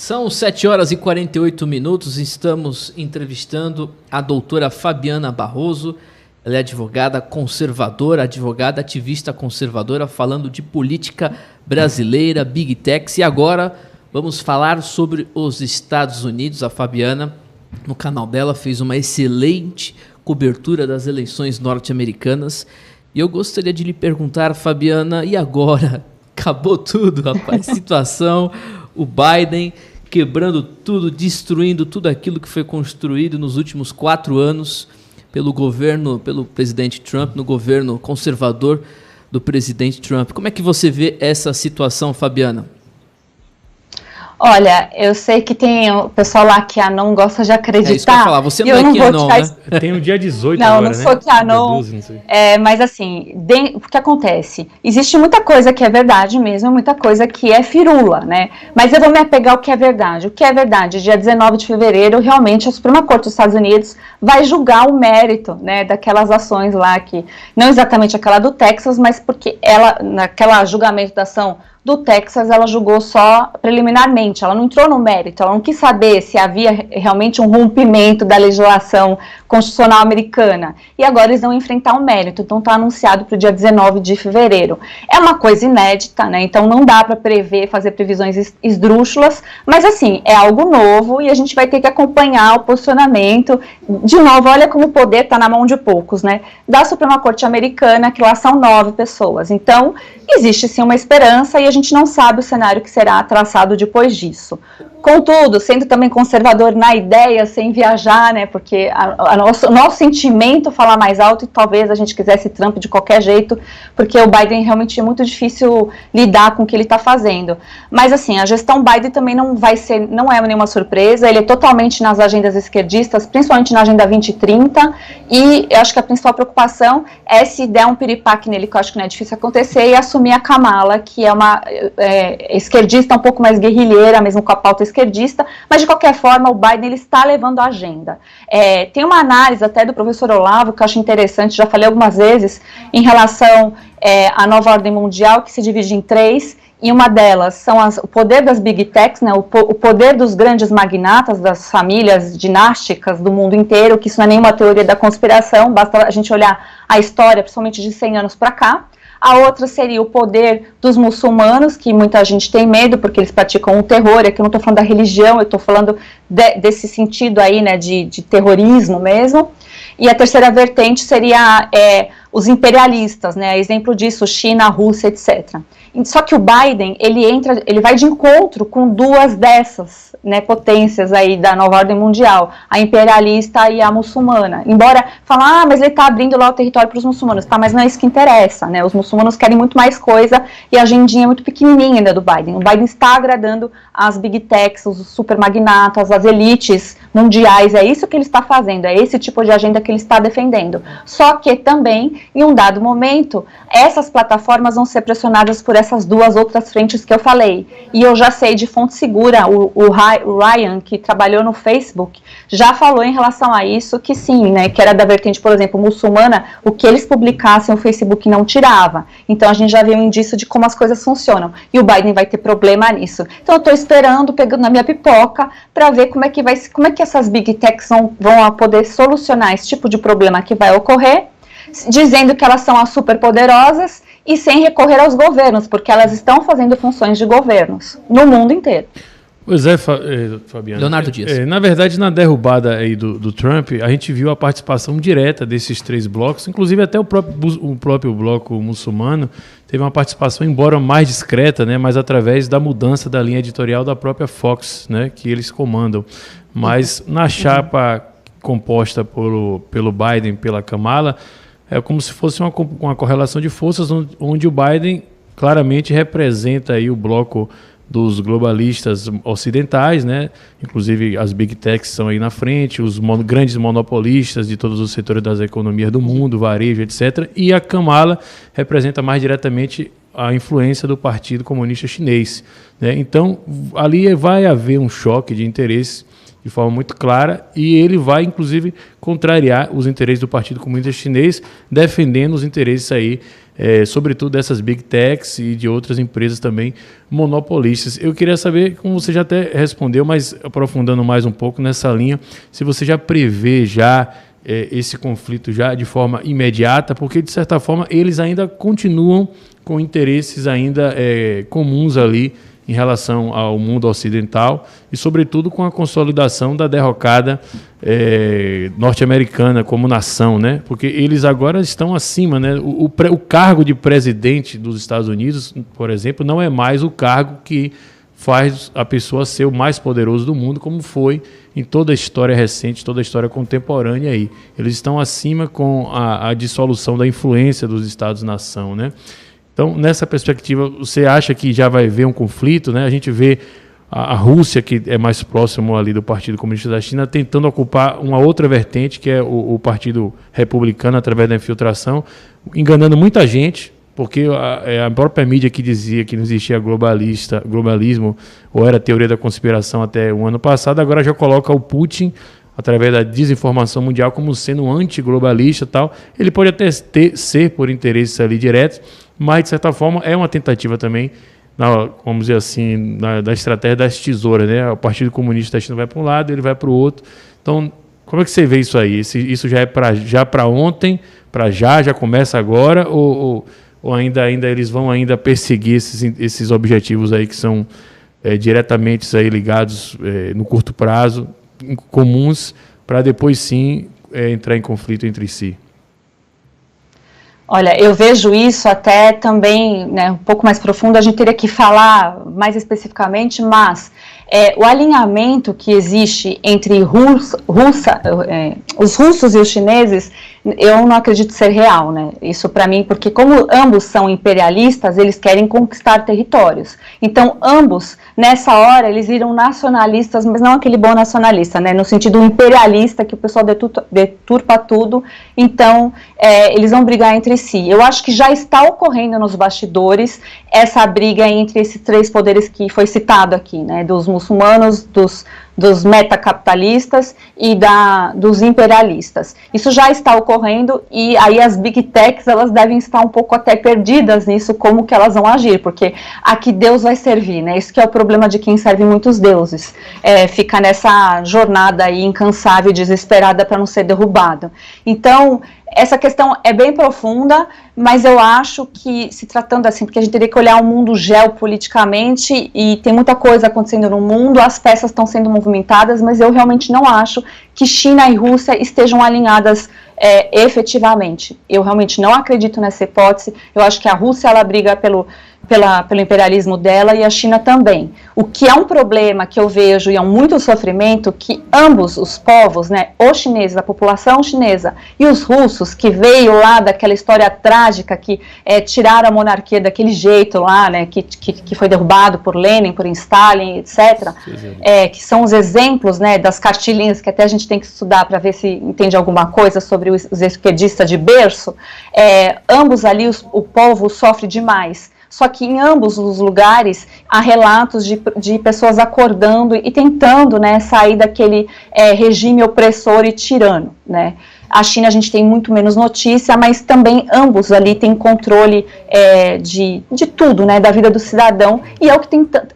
São 7 horas e 48 minutos, estamos entrevistando a doutora Fabiana Barroso. Ela é advogada conservadora, advogada ativista conservadora, falando de política brasileira, Big Techs. E agora vamos falar sobre os Estados Unidos. A Fabiana, no canal dela, fez uma excelente cobertura das eleições norte-americanas. E eu gostaria de lhe perguntar, Fabiana, e agora? Acabou tudo, rapaz. Situação, o Biden quebrando tudo, destruindo tudo aquilo que foi construído nos últimos 4 anos pelo governo, pelo presidente Trump, no governo conservador do presidente Trump. Como é que você vê essa situação, Fabiana? Olha, eu sei que tem o pessoal lá que não gosta de acreditar. É isso que eu ia falar, você não é QAnon, né? Tem o dia 18 não, agora, não sou QAnon, mas assim, o que acontece? Existe muita coisa que é verdade mesmo, muita coisa que é firula, né? Mas eu vou me apegar ao que é verdade. O que é verdade? Dia 19 de fevereiro, realmente, a Suprema Corte dos Estados Unidos vai julgar o mérito, né, daquelas ações lá, que não exatamente aquela do Texas, mas porque ela, naquela julgamento da ação do Texas, ela julgou só preliminarmente, ela não entrou no mérito, ela não quis saber se havia realmente um rompimento da legislação constitucional americana, e agora eles vão enfrentar o mérito, então está anunciado para o dia 19 de fevereiro. É uma coisa inédita, né, então não dá para fazer previsões esdrúxulas, mas assim, é algo novo e a gente vai ter que acompanhar o posicionamento. De novo, olha como o poder está na mão de poucos, né, da Suprema Corte Americana, que lá são 9 pessoas, então existe sim uma esperança e a gente não sabe o cenário que será traçado depois disso. Contudo, sendo também conservador na ideia, sem viajar, né, porque o nosso sentimento fala mais alto e talvez a gente quisesse Trump de qualquer jeito, porque o Biden realmente é muito difícil lidar com o que ele está fazendo. Mas assim, a gestão Biden também não é nenhuma surpresa, ele é totalmente nas agendas esquerdistas, principalmente na Agenda 2030, e eu acho que a principal preocupação é se der um piripaque nele, que eu acho que não é difícil acontecer, e assumir a Kamala, que é uma esquerdista um pouco mais guerrilheira, mesmo com a pauta esquerdista, mas de qualquer forma o Biden ele está levando a agenda. Tem uma análise até do professor Olavo que eu acho interessante, já falei algumas vezes, em relação à nova ordem mundial, que se divide em 3, e uma delas são o poder das Big Techs, né, o poder dos grandes magnatas, das famílias dinásticas do mundo inteiro, que isso não é nenhuma teoria da conspiração, basta a gente olhar a história, principalmente de 100 anos para cá. A outra seria o poder dos muçulmanos, que muita gente tem medo, porque eles praticam o terror. Aqui eu não estou falando da religião, eu estou falando desse sentido aí, né, de terrorismo mesmo. E a terceira vertente seria os imperialistas, né, exemplo disso, China, Rússia, etc. Só que o Biden, ele vai de encontro com 2 dessas, né, potências aí da nova ordem mundial, a imperialista e a muçulmana. Embora falar, mas ele está abrindo lá o território para os muçulmanos, tá, mas não é isso que interessa, né, os muçulmanos querem muito mais coisa e a agendinha é muito pequenininha ainda do Biden. O Biden está agradando as Big Techs, os supermagnatas, as elites mundiais, é isso que ele está fazendo, é esse tipo de agenda que ele está defendendo. Só que também, em um dado momento, essas plataformas vão ser pressionadas por essas 2 outras frentes que eu falei. E eu já sei de fonte segura, o Ryan, que trabalhou no Facebook, já falou em relação a isso, que sim, né, que era da vertente, por exemplo, muçulmana, o que eles publicassem o Facebook não tirava. Então a gente já viu um indício de como as coisas funcionam. E o Biden vai ter problema nisso. Então eu estou esperando, pegando na minha pipoca, para ver como é que essas Big Techs vão poder solucionar esse tipo de problema que vai ocorrer, dizendo que elas são as superpoderosas e sem recorrer aos governos, porque elas estão fazendo funções de governos no mundo inteiro. Pois é, Fabiana. Leonardo Dias. Na verdade, na derrubada aí do Trump, a gente viu a participação direta desses 3 blocos, inclusive até o próprio bloco muçulmano teve uma participação, embora mais discreta, né, mas através da mudança da linha editorial da própria Fox, né, que eles comandam. Mas na chapa composta pelo Biden, pela Kamala, é como se fosse uma correlação de forças onde o Biden claramente representa aí o bloco dos globalistas ocidentais, né? Inclusive as Big Techs estão aí na frente, os grandes monopolistas de todos os setores das economias do mundo, varejo, etc. E a Kamala representa mais diretamente a influência do Partido Comunista Chinês, né? Então, ali vai haver um choque de interesses de forma muito clara, e ele vai, inclusive, contrariar os interesses do Partido Comunista Chinês, defendendo os interesses aí sobretudo dessas big techs e de outras empresas também monopolistas. Eu queria saber, como você já até respondeu, mas aprofundando mais um pouco nessa linha, se você já prevê esse conflito já de forma imediata, porque de certa forma eles ainda continuam com interesses ainda comuns ali em relação ao mundo ocidental e, sobretudo, com a consolidação da derrocada norte-americana como nação, né? Porque eles agora estão acima, né? O cargo de presidente dos Estados Unidos, por exemplo, não é mais o cargo que faz a pessoa ser o mais poderoso do mundo, como foi em toda a história recente, toda a história contemporânea aí. Eles estão acima com a dissolução da influência dos Estados-nação, né? Então, nessa perspectiva, você acha que já vai haver um conflito, né? A gente vê a Rússia, que é mais próximo ali do Partido Comunista da China, tentando ocupar uma outra vertente, que é o Partido Republicano, através da infiltração, enganando muita gente, porque a própria mídia que dizia que não existia globalismo, ou era teoria da conspiração até o ano passado, agora já coloca o Putin, através da desinformação mundial, como sendo um antiglobalista e tal. Ele pode até ser por interesses ali diretos, mas, de certa forma, é uma tentativa também, vamos dizer assim, da estratégia das tesouras, né? O Partido Comunista da China vai para um lado, ele vai para o outro. Então, como é que você vê isso aí? Isso já é para ontem, para já começa agora, ou ainda eles vão ainda perseguir esses objetivos aí que são diretamente aí ligados no curto prazo, comuns, para depois sim entrar em conflito entre si? Olha, eu vejo isso até também, né, um pouco mais profundo, a gente teria que falar mais especificamente, mas o alinhamento que existe entre os russos e os chineses, eu não acredito ser real, né? Isso para mim, porque como ambos são imperialistas, eles querem conquistar territórios. Então, ambos, nessa hora, eles viram nacionalistas, mas não aquele bom nacionalista, né? No sentido imperialista, que o pessoal deturpa tudo. Então, eles vão brigar entre si. Eu acho que já está ocorrendo nos bastidores essa briga entre esses três poderes que foi citado aqui, né? Dos muçulmanos, dos metacapitalistas e dos imperialistas. Isso já está ocorrendo e aí as big techs, elas devem estar um pouco até perdidas nisso, como que elas vão agir, porque a que Deus vai servir, né? Isso que é o problema de quem serve muitos deuses, fica nessa jornada aí incansável e desesperada para não ser derrubado. Então, essa questão é bem profunda, mas eu acho que, se tratando assim, porque a gente teria que olhar o mundo geopoliticamente e tem muita coisa acontecendo no mundo, as peças estão sendo movimentadas, mas eu realmente não acho que China e Rússia estejam alinhadas efetivamente. Eu realmente não acredito nessa hipótese. Eu acho que a Rússia, ela briga pelo imperialismo dela e a China também. O que é um problema que eu vejo e é muito sofrimento, que ambos os povos, né, os chineses, a população chinesa e os russos, que veio lá daquela história trágica que tiraram a monarquia daquele jeito lá, né, que foi derrubado por Lenin, por Stalin, etc., que são os exemplos, né, das cartilinhas que até a gente tem que estudar para ver se entende alguma coisa sobre os esquerdistas de berço. Ambos ali, o povo sofre demais. Só que em ambos os lugares há relatos de pessoas acordando e tentando, né, sair daquele regime opressor e tirano, né. A China a gente tem muito menos notícia, mas também ambos ali têm controle de tudo, né, da vida do cidadão, e é o que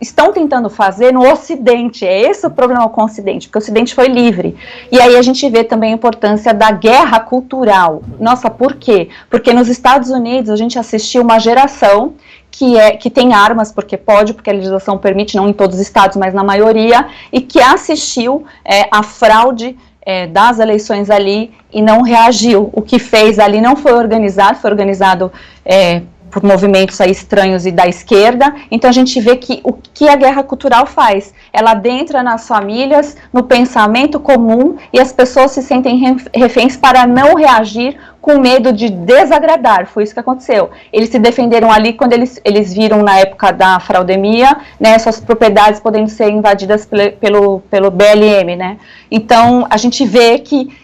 estão tentando fazer no Ocidente. É esse o problema com o Ocidente, porque o Ocidente foi livre. E aí a gente vê também a importância da guerra cultural. Nossa, por quê? Porque nos Estados Unidos a gente assistiu uma geração que tem armas, porque a legislação permite, não em todos os estados, mas na maioria, e que assistiu a fraude das eleições ali e não reagiu. O que fez ali não foi organizado, por movimentos aí estranhos e da esquerda. Então a gente vê que o que a guerra cultural faz, ela adentra nas famílias, no pensamento comum, e as pessoas se sentem reféns para não reagir com medo de desagradar. Foi isso que aconteceu. Eles se defenderam ali quando eles viram, na época da fraudemia, né, suas propriedades podendo ser invadidas pelo BLM, né? Então a gente vê que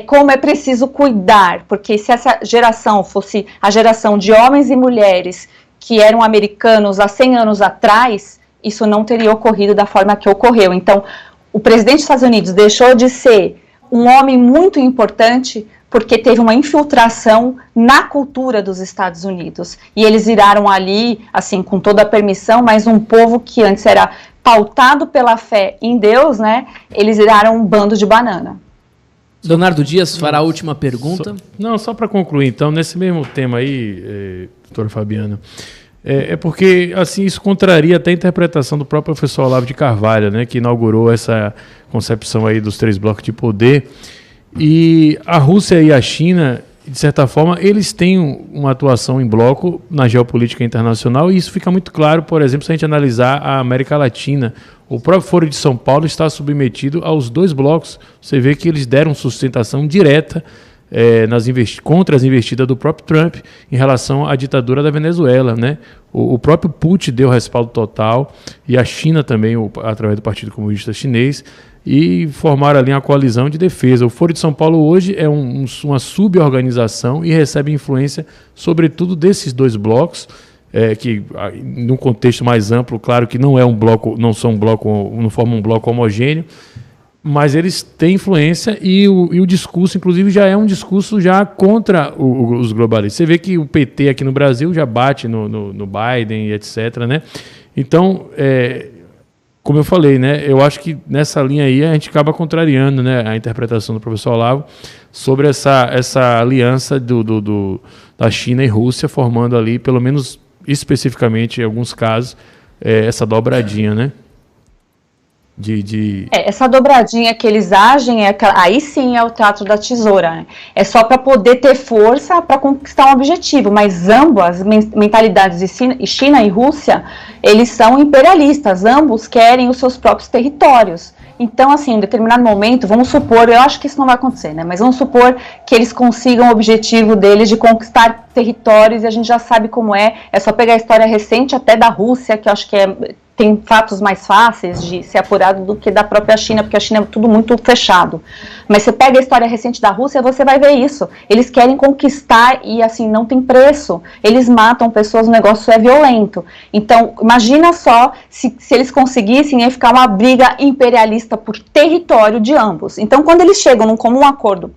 como é preciso cuidar, porque se essa geração fosse a geração de homens e mulheres que eram americanos há 100 anos atrás, isso não teria ocorrido da forma que ocorreu. Então, o presidente dos Estados Unidos deixou de ser um homem muito importante, porque teve uma infiltração na cultura dos Estados Unidos. E eles viraram ali, assim, com toda a permissão, mas um povo que antes era pautado pela fé em Deus, né? Eles viraram um bando de banana. Leonardo Dias fará a última pergunta. Só para concluir, então, nesse mesmo tema aí, doutora Fabiana, porque assim, isso contraria até a interpretação do próprio professor Olavo de Carvalho, né, que inaugurou essa concepção aí dos 3 blocos de poder. E a Rússia e a China, de certa forma, eles têm uma atuação em bloco na geopolítica internacional, e isso fica muito claro, por exemplo, se a gente analisar a América Latina. O próprio Foro de São Paulo está submetido aos 2 blocos. Você vê que eles deram sustentação direta contra as investidas do próprio Trump em relação à ditadura da Venezuela, né? O próprio Putin deu respaldo total, e a China também, através do Partido Comunista Chinês, e formaram ali uma coalizão de defesa. O Foro de São Paulo hoje é uma suborganização e recebe influência, sobretudo, desses 2 blocos, que, num contexto mais amplo, claro que não é um bloco, não formam um bloco homogêneo, mas eles têm influência, e o discurso, inclusive, já é um discurso já contra os globalistas. Você vê que o PT aqui no Brasil já bate no Biden, etc., né? Então, como eu falei, né, eu acho que nessa linha aí a gente acaba contrariando, né, a interpretação do professor Olavo sobre essa aliança da China e Rússia, formando ali, pelo menos especificamente em alguns casos, essa dobradinha, né? Essa dobradinha que eles agem, aí sim é o teatro da tesoura, né? É só para poder ter força para conquistar um objetivo, mas ambas as mentalidades de China e Rússia, eles são imperialistas, ambos querem os seus próprios territórios. Então, assim, em determinado momento, vamos supor, eu acho que isso não vai acontecer, né? Mas vamos supor que eles consigam o objetivo deles de conquistar territórios, e a gente já sabe como é só pegar a história recente até da Rússia, que eu acho que tem fatos mais fáceis de ser apurado do que da própria China, porque a China é tudo muito fechado. Mas você pega a história recente da Rússia, você vai ver isso. Eles querem conquistar e, assim, não tem preço. Eles matam pessoas, o negócio é violento. Então, imagina só se eles conseguissem, ia ficar uma briga imperialista por território de ambos. Então, quando eles chegam num comum acordo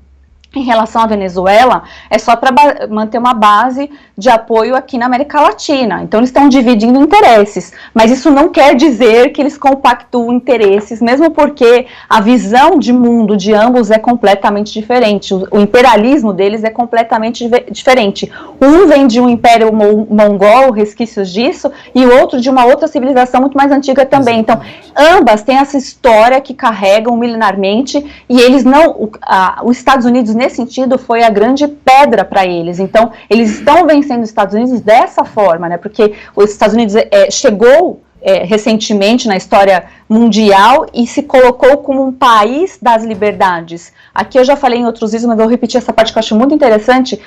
em relação à Venezuela, é só para manter uma base de apoio aqui na América Latina. Então eles estão dividindo interesses, mas isso não quer dizer que eles compactuam interesses, mesmo porque a visão de mundo de ambos é completamente diferente. O imperialismo deles é completamente diferente. Um vem de um império mongol, resquícios disso, e o outro de uma outra civilização muito mais antiga também. Então, ambas têm essa história que carregam milenarmente, e eles não... os Estados Unidos, nesse sentido, foi a grande pedra para eles. Então, eles estão vencendo os Estados Unidos dessa forma, né? Porque os Estados Unidos chegou recentemente na história mundial e se colocou como um país das liberdades. Aqui eu já falei em outros vídeos, mas eu vou repetir essa parte que eu acho muito interessante.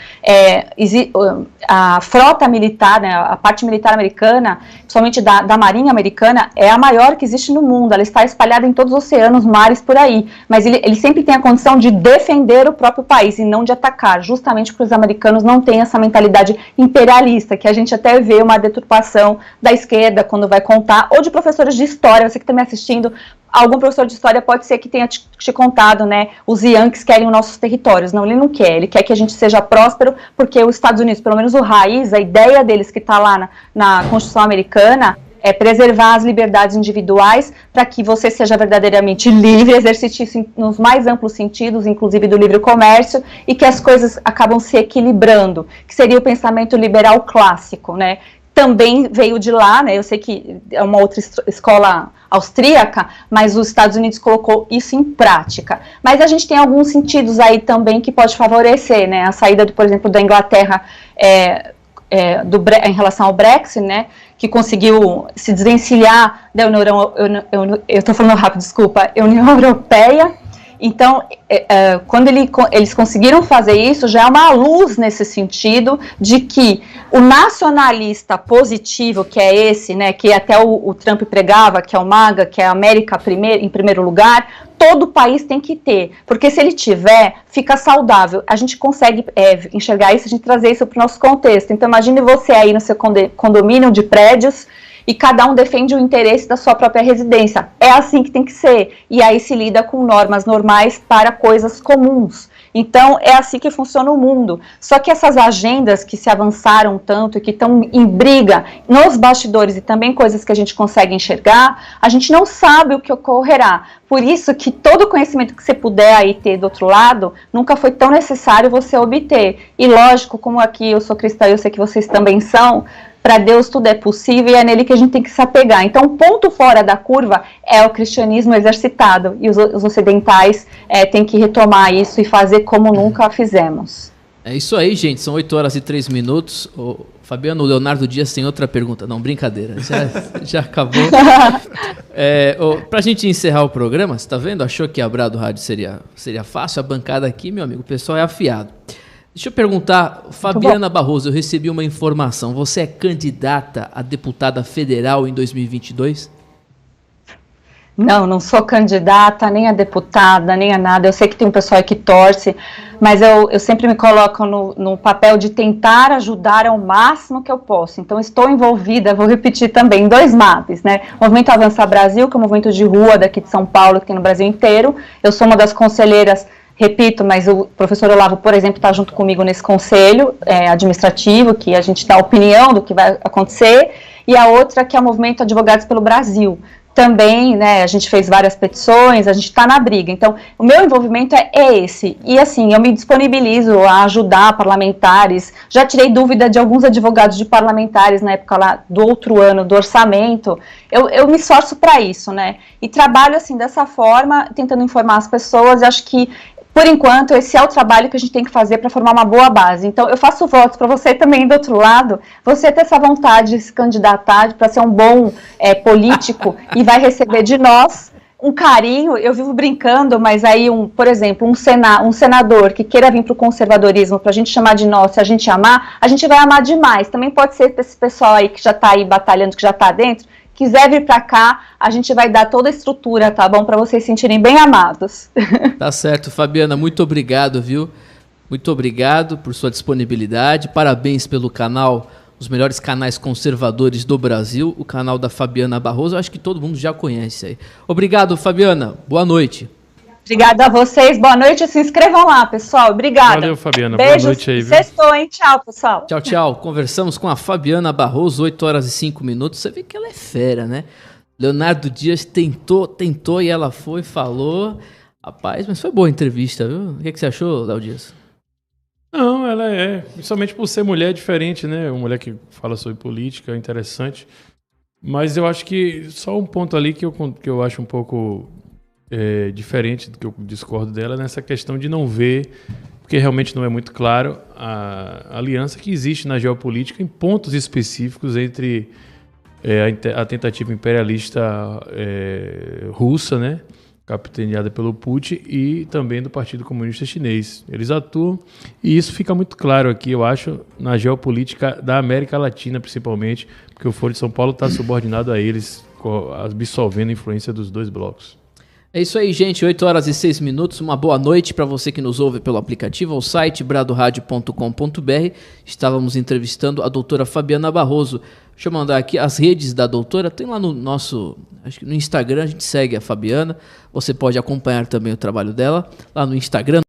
A frota militar, né, a parte militar americana, principalmente da Marinha Americana, é a maior que existe no mundo. Ela está espalhada em todos os oceanos, mares, por aí. Mas ele sempre tem a condição de defender o próprio país e não de atacar, justamente porque os americanos não têm essa mentalidade imperialista, que a gente até vê uma deturpação da esquerda quando vai contar, ou de professores de história. Você que está me assistindo, algum professor de história pode ser que tenha te contado, né, os Yankees querem os nossos territórios. Não, ele não quer, ele quer que a gente seja próspero, porque os Estados Unidos, pelo menos o raiz, a ideia deles que está lá na Constituição americana, é preservar as liberdades individuais para que você seja verdadeiramente livre, exercite isso nos mais amplos sentidos, inclusive do livre comércio, e que as coisas acabam se equilibrando, que seria o pensamento liberal clássico, né? Também veio de lá, né? Eu sei que é uma outra escola austríaca, mas os Estados Unidos colocou isso em prática. Mas a gente tem alguns sentidos aí também que pode favorecer, né? A saída, por exemplo, da Inglaterra em relação ao Brexit, né? Que conseguiu se desvencilhar da União, eu estou falando rápido, desculpa, União Europeia. Então, quando eles conseguiram fazer isso, já é uma luz nesse sentido de que o nacionalista positivo, que é esse, né, que até o Trump pregava, que é o MAGA, que é a América em primeiro lugar, todo país tem que ter, porque se ele tiver, fica saudável. A gente consegue enxergar isso, a gente trazer isso para o nosso contexto. Então, imagine você aí no seu condomínio de prédios, e cada um defende o interesse da sua própria residência. É assim que tem que ser. E aí se lida com normas normais para coisas comuns. Então, é assim que funciona o mundo. Só que essas agendas que se avançaram tanto e que estão em briga nos bastidores e também coisas que a gente consegue enxergar, a gente não sabe o que ocorrerá. Por isso que todo conhecimento que você puder aí ter do outro lado, nunca foi tão necessário você obter. E lógico, como aqui eu sou cristã e eu sei que vocês também são, para Deus tudo é possível e é nele que a gente tem que se apegar. Então, o ponto fora da curva é o cristianismo exercitado. E os ocidentais têm que retomar isso e fazer como nunca fizemos. É isso aí, gente. São 8 horas e 3 minutos. O Fabiano, o Leonardo Dias tem outra pergunta. Não, brincadeira. Já acabou. Para a gente encerrar o programa, você está vendo? Achou que abrir do rádio seria fácil? A bancada aqui, meu amigo, o pessoal é afiado. Deixa eu perguntar, Fabiana Barroso, eu recebi uma informação. Você é candidata a deputada federal em 2022? Não sou candidata, nem a deputada, nem a nada. Eu sei que tem um pessoal aí que torce, mas eu sempre me coloco no papel de tentar ajudar ao máximo que eu posso. Então, estou envolvida, vou repetir também, em 2 MAPs, né? O Movimento Avançar Brasil, que é um movimento de rua daqui de São Paulo, que tem no Brasil inteiro. Eu sou uma das conselheiras. Repito, mas o professor Olavo, por exemplo, está junto comigo nesse conselho administrativo, que a gente dá opinião do que vai acontecer, e a outra que é o Movimento Advogados pelo Brasil. Também, né, a gente fez várias petições, a gente está na briga. Então, o meu envolvimento é esse. E assim, eu me disponibilizo a ajudar parlamentares. Já tirei dúvida de alguns advogados de parlamentares na época lá do outro ano, do orçamento. Eu me esforço para isso, né? E trabalho assim, dessa forma, tentando informar as pessoas. Acho que por enquanto, esse é o trabalho que a gente tem que fazer para formar uma boa base. Então, eu faço votos para você também, do outro lado, você ter essa vontade de se candidatar para ser um bom político e vai receber de nós um carinho. Eu vivo brincando, mas aí, por exemplo, um senador que queira vir para o conservadorismo, para a gente chamar de nós, se a gente amar, a gente vai amar demais. Também pode ser para esse pessoal aí que já está aí batalhando, que já está dentro, quiser vir para cá, a gente vai dar toda a estrutura, tá bom? Para vocês se sentirem bem amados. Tá certo, Fabiana, muito obrigado, viu? Muito obrigado por sua disponibilidade. Parabéns pelo canal, os melhores canais conservadores do Brasil, o canal da Fabiana Barroso. Eu acho que todo mundo já conhece aí. Obrigado, Fabiana. Boa noite. Obrigada a vocês. Boa noite. Se inscrevam lá, pessoal. Obrigada. Valeu, Fabiana. Beijos. Boa noite aí, viu? Sextou, hein? Tchau, pessoal. Tchau, tchau. Conversamos com a Fabiana Barroso, 8 horas e 5 minutos. Você vê que ela é fera, né? Leonardo Dias tentou e ela falou. Rapaz, mas foi boa a entrevista, viu? O que você achou, Léo Dias? Não, ela principalmente por ser mulher, diferente, né? Uma mulher que fala sobre política, interessante. Mas eu acho que só um ponto ali que eu acho um pouco diferente do que eu discordo dela, nessa questão de não ver, porque realmente não é muito claro, a aliança que existe na geopolítica em pontos específicos entre a tentativa imperialista russa, né, capitaneada pelo Putin, e também do Partido Comunista Chinês. Eles atuam, e isso fica muito claro aqui, eu acho, na geopolítica da América Latina, principalmente, porque o Foro de São Paulo está subordinado a eles, absorvendo a influência dos 2 blocos. É isso aí, gente. 8 horas e 6 minutos. Uma boa noite para você que nos ouve pelo aplicativo, ao site bradoradio.com.br. Estávamos entrevistando a doutora Fabiana Barroso. Deixa eu mandar aqui as redes da doutora. Tem lá no nosso, acho que no Instagram, a gente segue a Fabiana. Você pode acompanhar também o trabalho dela lá no Instagram.